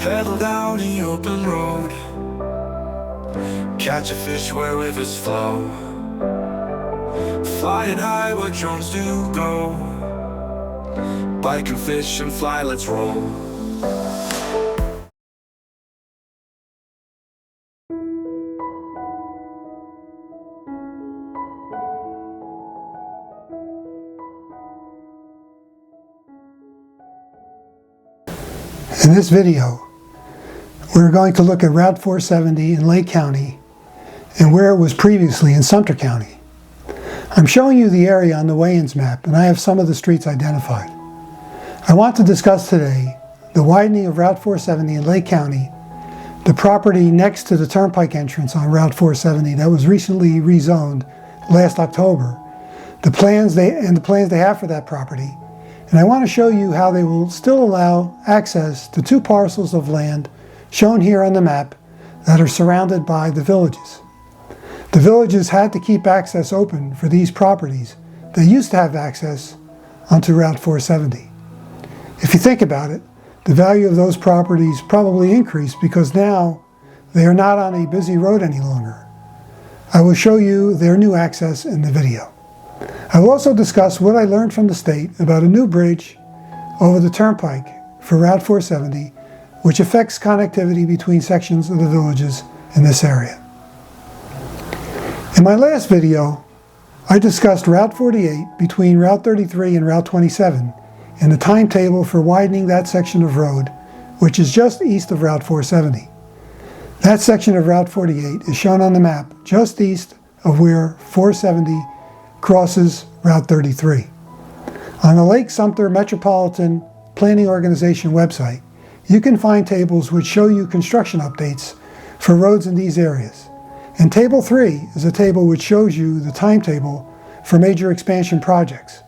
Pedal down the open road, catch a fish where rivers flow, flying high where drones do go. Bike and fish and fly, let's roll. In this video, we're going to look at Route 470 in Lake County and where it was previously in Sumter County. I'm showing you the area on the Vayens map, and I have some of the streets identified. I want to discuss today the widening of Route 470 in Lake County, the property next to the turnpike entrance on Route 470 that was recently rezoned last October, the plans they have for that property. And I want to show you how they will still allow access to two parcels of land shown here on the map that are surrounded by the villages. The villages had to keep access open for these properties that used to have access onto Route 470. If you think about it, the value of those properties probably increased because now they are not on a busy road any longer. I will show you their new access in the video. I will also discuss what I learned from the state about a new bridge over the turnpike for Route 470, which affects connectivity between sections of the villages in this area. In my last video, I discussed Route 48 between Route 33 and Route 27 and the timetable for widening that section of road, which is just east of Route 470. That section of Route 48 is shown on the map just east of where 470 crosses Route 33. On the Lake Sumter Metropolitan Planning Organization website, you can find tables which show you construction updates for roads in these areas. And Table 3 is a table which shows you the timetable for major expansion projects.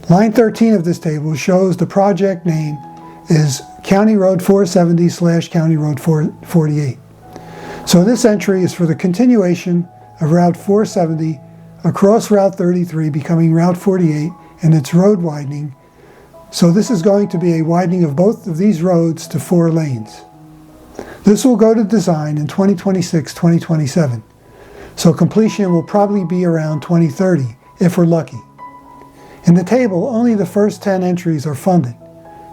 Line 13 of this table shows the project name is County Road 470/County Road 448. So this entry is for the continuation of Route 470 across Route 33, becoming Route 48 and its road widening. So this is going to be a widening of both of these roads to 4 lanes. This will go to design in 2026-2027. So completion will probably be around 2030 if we're lucky. In the table, only the first 10 entries are funded.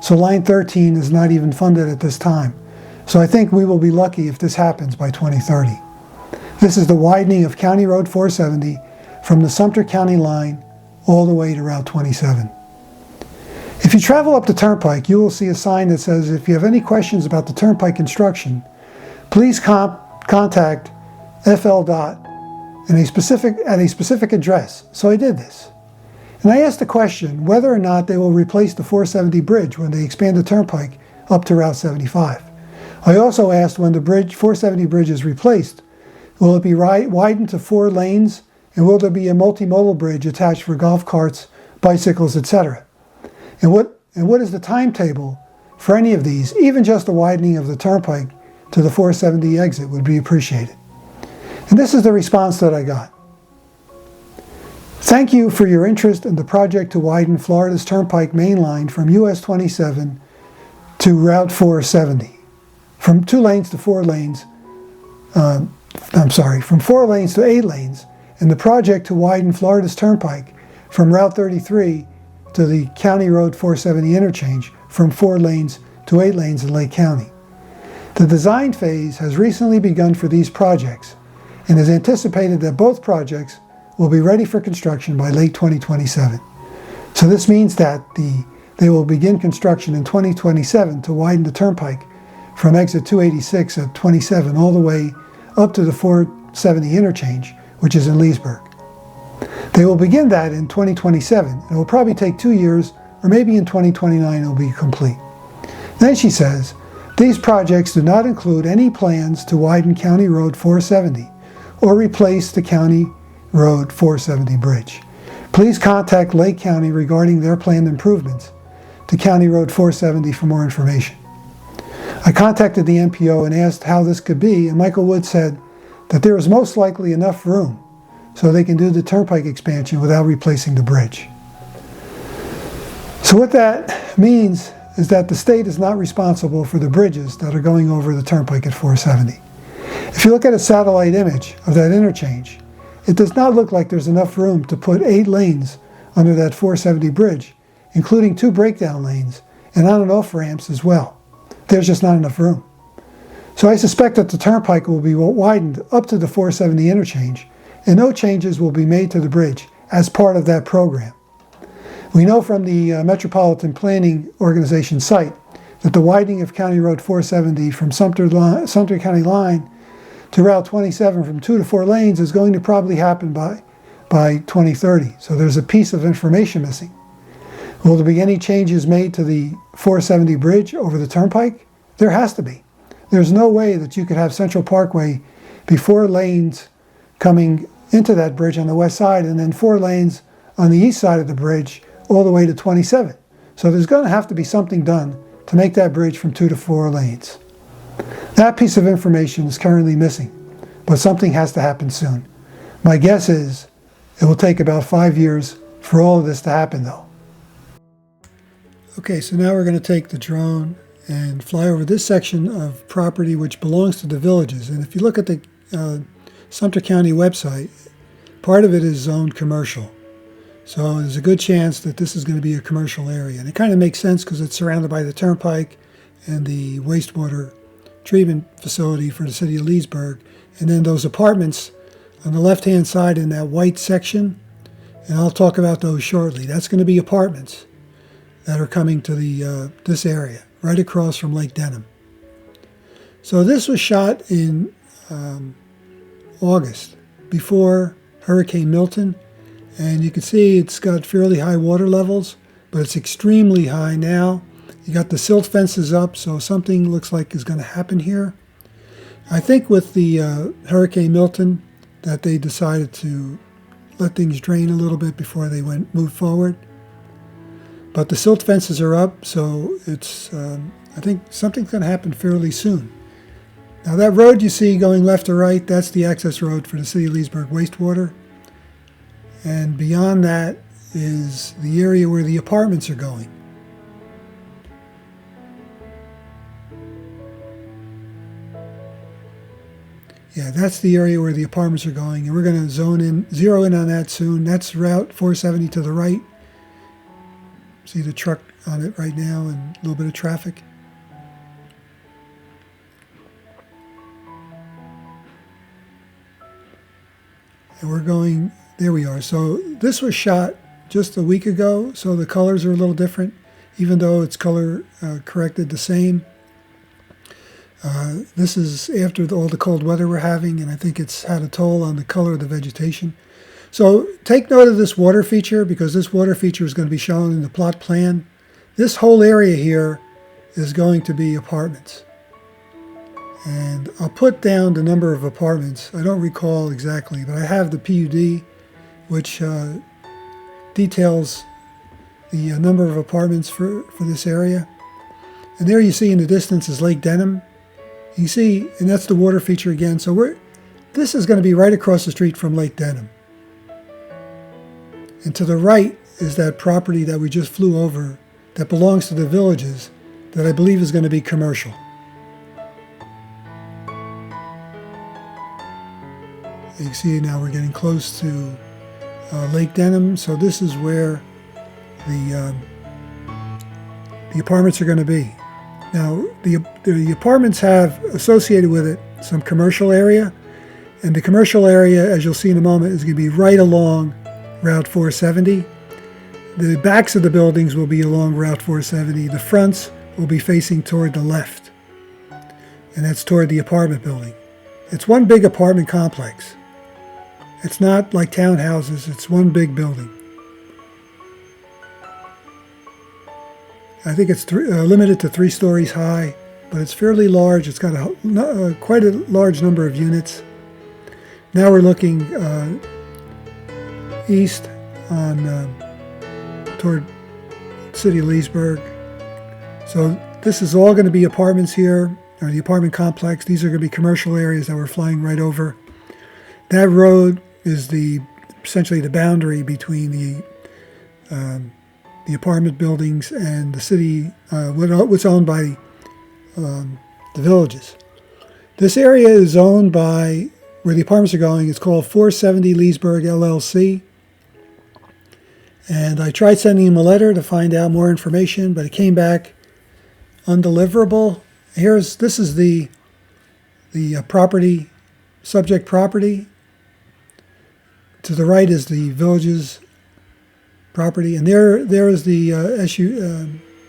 So line 13 is not even funded at this time. So I think we will be lucky if this happens by 2030. This is the widening of County Road 470 from the Sumter County line all the way to Route 27. If you travel up the turnpike, you will see a sign that says, if you have any questions about the turnpike construction, please contact FL.dot at a specific address. So I did this. And I asked the question whether or not they will replace the 470 bridge when they expand the turnpike up to Route 75. I also asked when the 470 bridge is replaced, will it be widened to 4 lanes, and will there be a multimodal bridge attached for golf carts, bicycles, etc.? And what is the timetable for any of these? Even just the widening of the turnpike to the 470 exit would be appreciated. And this is the response that I got. Thank you for your interest in the project to widen Florida's turnpike main line from US 27 to Route 470. From 2 lanes to 4 lanes, from 4 lanes to 8 lanes, and the project to widen Florida's turnpike from Route 33 to the County Road 470 interchange from 4 lanes to 8 lanes in Lake County. The design phase has recently begun for these projects and is anticipated that both projects will be ready for construction by late 2027. So this means that they will begin construction in 2027 to widen the turnpike from exit 286 at 27 all the way up to the 470 interchange, which is in Leesburg. They will begin that in 2027. It will probably take 2 years, or maybe in 2029 it will be complete. Then she says, these projects do not include any plans to widen County Road 470 or replace the County Road 470 bridge. Please contact Lake County regarding their planned improvements to County Road 470 for more information. I contacted the MPO and asked how this could be, and Michael Wood said that there is most likely enough room so they can do the turnpike expansion without replacing the bridge. So what that means is that the state is not responsible for the bridges that are going over the turnpike at 470. If you look at a satellite image of that interchange, it does not look like there's enough room to put 8 lanes under that 470 bridge, including 2 breakdown lanes and on and off ramps as well. There's just not enough room. So I suspect that the turnpike will be widened up to the 470 interchange, and no changes will be made to the bridge as part of that program. We know from the Metropolitan Planning Organization site that the widening of County Road 470 from Sumter County line to Route 27 from 2 to 4 lanes is going to probably happen by 2030. So there's a piece of information missing. Will there be any changes made to the 470 bridge over the turnpike? There has to be. There's no way that you could have Central Parkway be 4 lanes coming into that bridge on the west side and then 4 lanes on the east side of the bridge all the way to 27. So there's going to have to be something done to make that bridge from 2 to 4 lanes. That piece of information is currently missing, but something has to happen soon. My guess is it will take about 5 years for all of this to happen though. Okay, so now we're going to take the drone and fly over this section of property which belongs to the villages. And if you look at the Sumter County website, part of it is zoned commercial. So there's a good chance that this is going to be a commercial area. And it kind of makes sense because it's surrounded by the turnpike and the wastewater treatment facility for the city of Leesburg. And then those apartments on the left-hand side in that white section, and I'll talk about those shortly. That's going to be apartments that are coming to the this area, right across from Lake Denham. So this was shot in August, before Hurricane Milton. And you can see it's got fairly high water levels, but it's extremely high now. You got the silt fences up, so something looks like is going to happen here. I think with the Hurricane Milton that they decided to let things drain a little bit before they moved forward. But the silt fences are up, so it's I think something's going to happen fairly soon. Now that road you see going left to right, that's the access road for the city of Leesburg wastewater. And beyond that is the area where the apartments are going. Yeah, that's the area where the apartments are going, and we're going to zero in on that soon. That's Route 470 to the right. See the truck on it right now and a little bit of traffic. And we're going, there we are. So this was shot just a week ago, so the colors are a little different, even though it's color corrected the same. This is after all the cold weather we're having, and I think it's had a toll on the color of the vegetation. So take note of this water feature, because this water feature is going to be shown in the plot plan. This whole area here is going to be apartments. And I'll put down the number of apartments. I don't recall exactly, but I have the PUD, which details the number of apartments for this area. And there you see in the distance is Lake Denham. You see, and that's the water feature again. So this is going to be right across the street from Lake Denham. And to the right is that property that we just flew over that belongs to the villages that I believe is going to be commercial. You can see now we're getting close to Lake Denham. So this is where the apartments are going to be. Now, the apartments have associated with it some commercial area, and the commercial area, as you'll see in a moment, is going to be right along Route 470. The backs of the buildings will be along Route 470. The fronts will be facing toward the left, and that's toward the apartment building. It's one big apartment complex. It's not like townhouses, it's one big building. I think it's limited to 3 stories high, but it's fairly large. It's got quite a large number of units. Now we're looking east on toward city of Leesburg. So this is all going to be apartments here, or the apartment complex. These are going to be commercial areas that we're flying right over. That road is essentially the boundary between the the apartment buildings and the city, what's owned by the villages. This area is owned by, where the apartments are going, it's called 470 Leesburg LLC. And I tried sending him a letter to find out more information, but it came back undeliverable. This is the property, subject property. To the right is the village's property, and there is the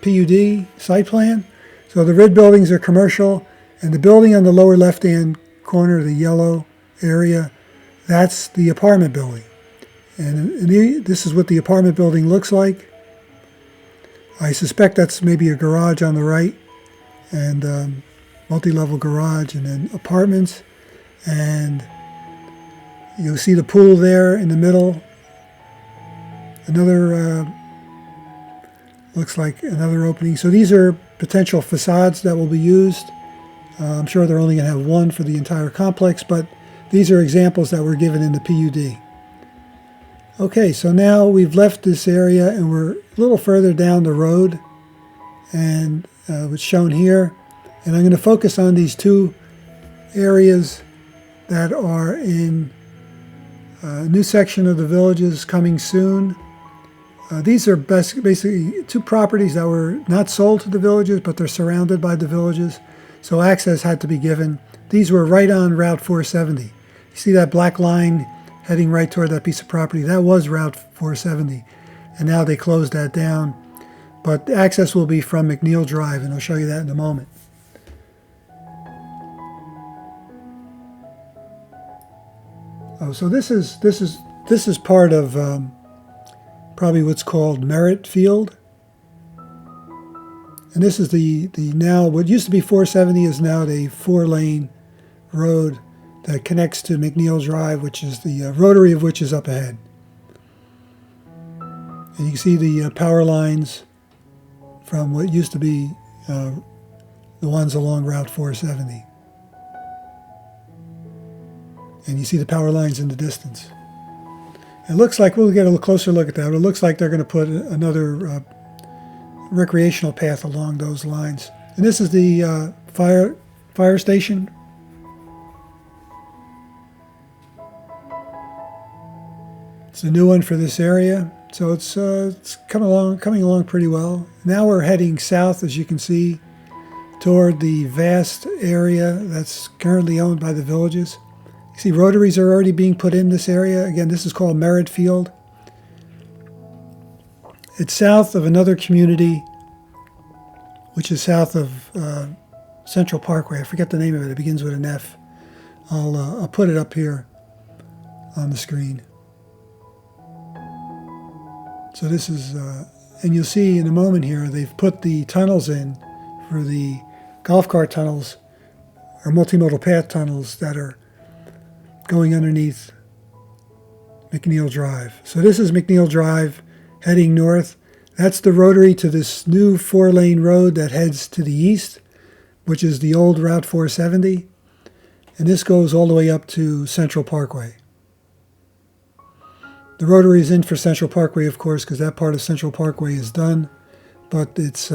PUD site plan. So the red buildings are commercial, and the building on the lower left-hand corner, the yellow area, that's the apartment building. And this is what the apartment building looks like. I suspect that's maybe a garage on the right, and multi-level garage, and then apartments. And you'll see the pool there in the middle. Another, looks like another opening. So these are potential facades that will be used. I'm sure they're only going to have one for the entire complex, but these are examples that were given in the PUD. Okay, so now we've left this area and we're a little further down the road, and it's shown here. And I'm going to focus on these two areas that are in a new section of the villages coming soon. These are basically two properties that were not sold to the villages, but they're surrounded by the villages, so access had to be given. These were right on Route 470. You see that black line heading right toward that piece of property? That was Route 470, and now they closed that down. But access will be from McNeill Drive, and I'll show you that in a moment. Oh, so this is part of probably what's called Merritt Field, and this is the now what used to be 470 is now a 4-lane road that connects to McNeill Drive, which is the rotary of which is up ahead. And you can see the power lines from what used to be the ones along Route 470. And you see the power lines in the distance. It looks like, we'll get a closer look at that, it looks like they're going to put another recreational path along those lines. And this is the fire station. It's a new one for this area, so it's coming along pretty well. Now we're heading south, as you can see, toward the vast area that's currently owned by the villages. You see rotaries are already being put in this area. Again, this is called Merritt Field. It's south of another community, which is south of Central Parkway. I forget the name of it. It begins with an F. I'll put it up here on the screen. So this is, and you'll see in a moment here, they've put the tunnels in for the golf cart tunnels, or multimodal path tunnels that are going underneath McNeill Drive. So this is McNeill Drive heading north. That's the rotary to this new 4-lane road that heads to the east, which is the old Route 470. And this goes all the way up to Central Parkway. The rotary is in for Central Parkway, of course, because that part of Central Parkway is done, but it's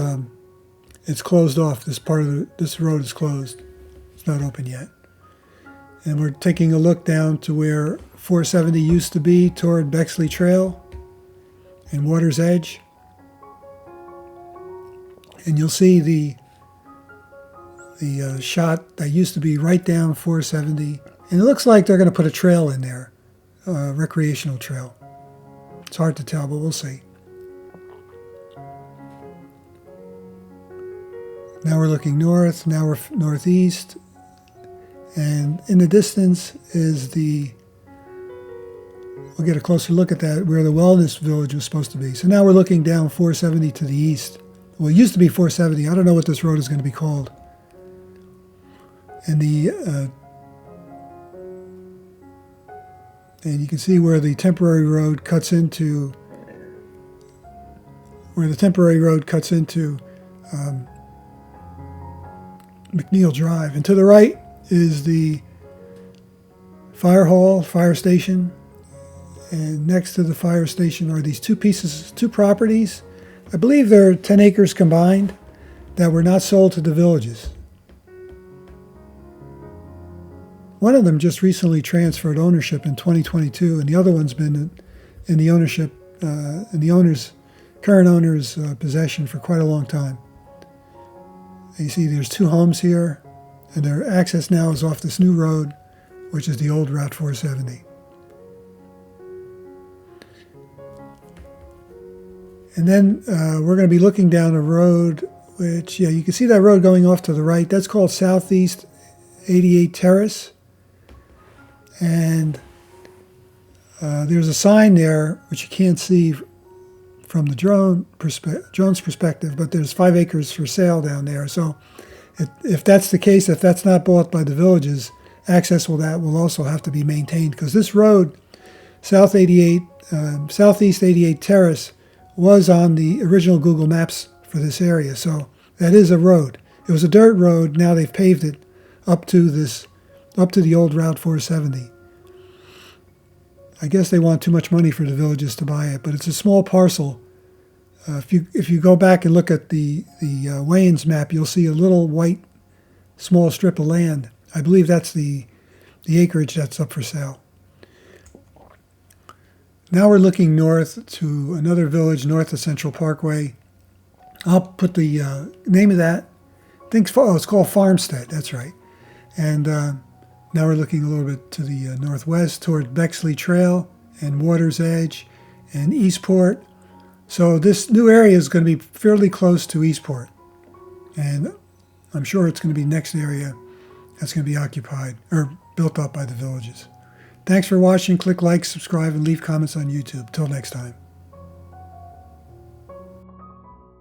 closed off. This part of this road is closed. It's not open yet. And we're taking a look down to where 470 used to be toward Bexley Trail and Water's Edge. And you'll see the shot that used to be right down 470. And it looks like they're going to put a trail in there. Recreational trail. It's hard to tell, but we'll see. Now we're looking north, now we're northeast, and in the distance is we'll get a closer look at that, where the Wellness Village was supposed to be. So now we're looking down 470 to the east. Well, it used to be 470. I don't know what this road is going to be called. And and you can see where the temporary road cuts into McNeill Drive. And to the right is the fire hall, fire station. And next to the fire station are these two properties I believe there are 10 acres combined that were not sold to the villages. One of them just recently transferred ownership in 2022, and the other one's been in the ownership, in the current owner's possession for quite a long time. And you see there's 2 homes here, and their access now is off this new road, which is the old Route 470. And then we're going to be looking down a road, which, yeah, you can see that road going off to the right. That's called Southeast 88 Terrace. And there's a sign there, which you can't see from the drone's perspective, but there's 5 acres for sale down there. So if that's the case, if that's not bought by the villages, access will also have to be maintained, because this road, Southeast 88 Terrace, was on the original Google Maps for this area. So that is a road. It was a dirt road. Now they've paved it up to the old Route 470. I guess they want too much money for the villages to buy it, but it's a small parcel. If you go back and look at the Wayens map, you'll see a little white small strip of land. I believe that's the acreage that's up for sale. Now we're looking north to another village north of Central Parkway. I'll put the name of that. It's called Farmstead. That's right. And now we're looking a little bit to the northwest toward Bexley Trail and Water's Edge and Eastport. So this new area is going to be fairly close to Eastport. And I'm sure it's going to be the next area that's going to be occupied or built up by the villages. Thanks for watching. Click like, subscribe, and leave comments on YouTube. Till next time.